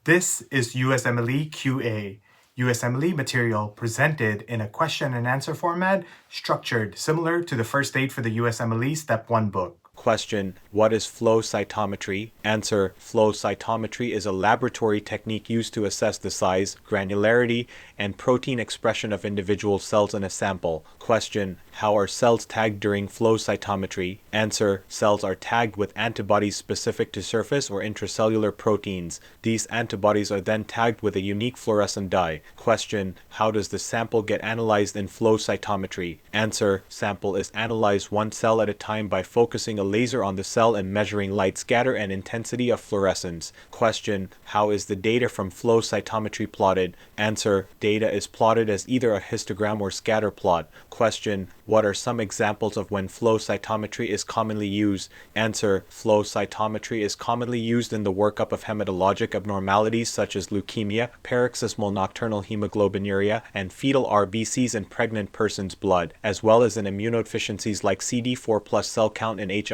This is USMLE QA, USMLE material presented in a question and answer format structured similar to the first aid for the USMLE Step 1 book. Question: what is flow cytometry? Answer: flow cytometry is a laboratory technique used to assess the size, granularity, and protein expression of individual cells in a sample. Question: how are cells tagged during flow cytometry? Answer: cells are tagged with antibodies specific to surface or intracellular proteins. These antibodies are then tagged with a unique fluorescent dye. Question: how does the sample get analyzed in flow cytometry? Answer: sample is analyzed one cell at a time by focusing a laser on the cell and measuring light scatter and intensity of fluorescence. Question: how is the data from flow cytometry plotted? Answer: data is plotted as either a histogram or scatter plot. Question: what are some examples of when flow cytometry is commonly used? Answer: flow cytometry is commonly used in the workup of hematologic abnormalities such as leukemia, paroxysmal nocturnal hemoglobinuria, and fetal RBCs in pregnant persons' blood, as well as in immunodeficiencies like CD4+ cell count and HIV.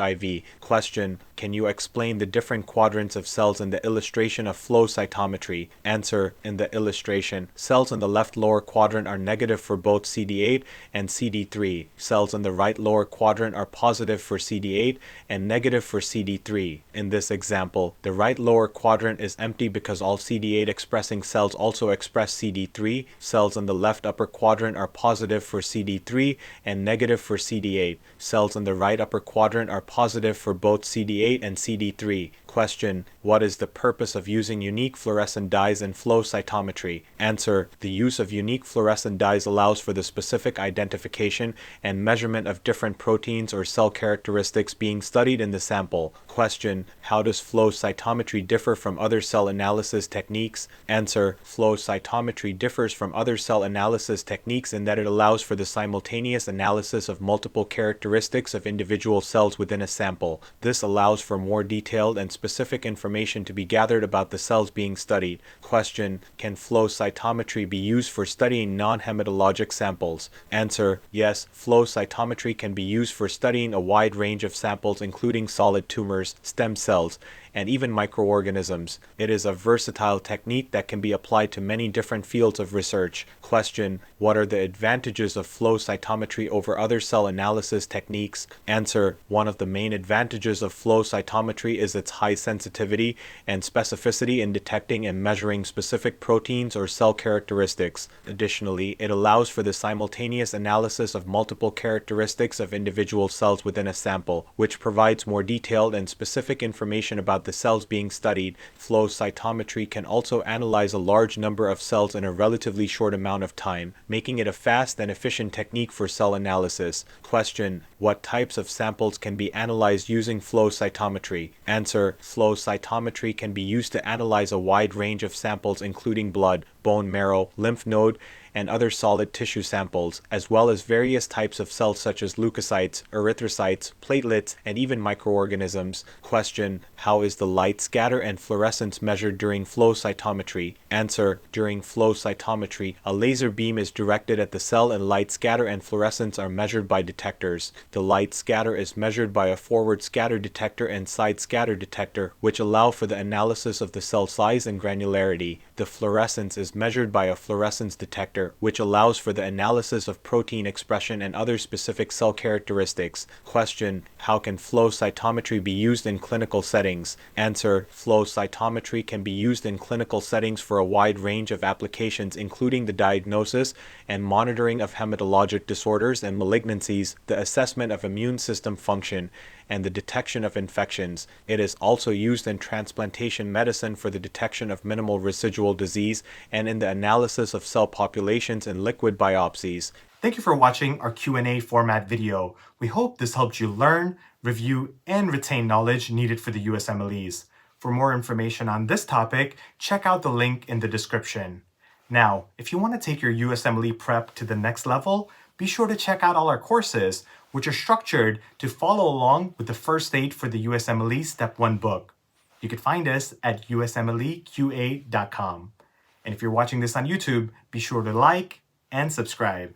Question: can you explain the different quadrants of cells in the illustration of flow cytometry? Answer: in the illustration, cells in the left lower quadrant are negative for both CD8 and CD3. Cells in the right lower quadrant are positive for CD8 and negative for CD3. In this example, the right lower quadrant is empty because all CD8 expressing cells also express CD3. Cells in the left upper quadrant are positive for CD3 and negative for CD8. Cells in the right upper quadrant are positive for both CD8 and CD3. Question: what is the purpose of using unique fluorescent dyes in flow cytometry? Answer: the use of unique fluorescent dyes allows for the specific identification and measurement of different proteins or cell characteristics being studied in the sample. Question: how does flow cytometry differ from other cell analysis techniques? Answer: flow cytometry differs from other cell analysis techniques in that it allows for the simultaneous analysis of multiple characteristics of individual cells within a sample. This allows for more detailed and specific information to be gathered about the cells being studied. Question: can flow cytometry be used for studying non-hematologic samples? Answer: yes, flow cytometry can be used for studying a wide range of samples including solid tumors, stem cells, and even microorganisms. It is a versatile technique that can be applied to many different fields of research. Question: what are the advantages of flow cytometry over other cell analysis techniques? Answer: one of the main advantages of flow cytometry is its high sensitivity and specificity in detecting and measuring specific proteins or cell characteristics. Additionally, it allows for the simultaneous analysis of multiple characteristics of individual cells within a sample, which provides more detailed and specific information about the cells being studied. Flow cytometry can also analyze a large number of cells in a relatively short amount of time, making it a fast and efficient technique for cell analysis. Question: what types of samples can be analyzed using flow cytometry? Answer: flow cytometry can be used to analyze a wide range of samples including blood, bone marrow, lymph node, and other solid tissue samples, as well as various types of cells such as leukocytes, erythrocytes, platelets, and even microorganisms. Question: how is the light scatter and fluorescence measured during flow cytometry? Answer: during flow cytometry, a laser beam is directed at the cell and light scatter and fluorescence are measured by detectors. The light scatter is measured by a forward scatter detector and side scatter detector, which allow for the analysis of the cell size and granularity. The fluorescence is measured by a fluorescence detector, which allows for the analysis of protein expression and other specific cell characteristics. Question: how can flow cytometry be used in clinical settings? Answer: flow cytometry can be used in clinical settings for a wide range of applications including the diagnosis and monitoring of hematologic disorders and malignancies, the assessment of immune system function, and the detection of infections. It is also used in transplantation medicine for the detection of minimal residual disease and in the analysis of cell populations in liquid biopsies. Thank you for watching our Q&A format video. We hope this helped you learn, review, and retain knowledge needed for the USMLEs. For more information on this topic, check out the link in the description. Now, if you want to take your USMLE prep to the next level, be sure to check out all our courses, which are structured to follow along with the first aid for the USMLE Step 1 book. You can find us at usmleqa.com. And if you're watching this on YouTube, be sure to like and subscribe.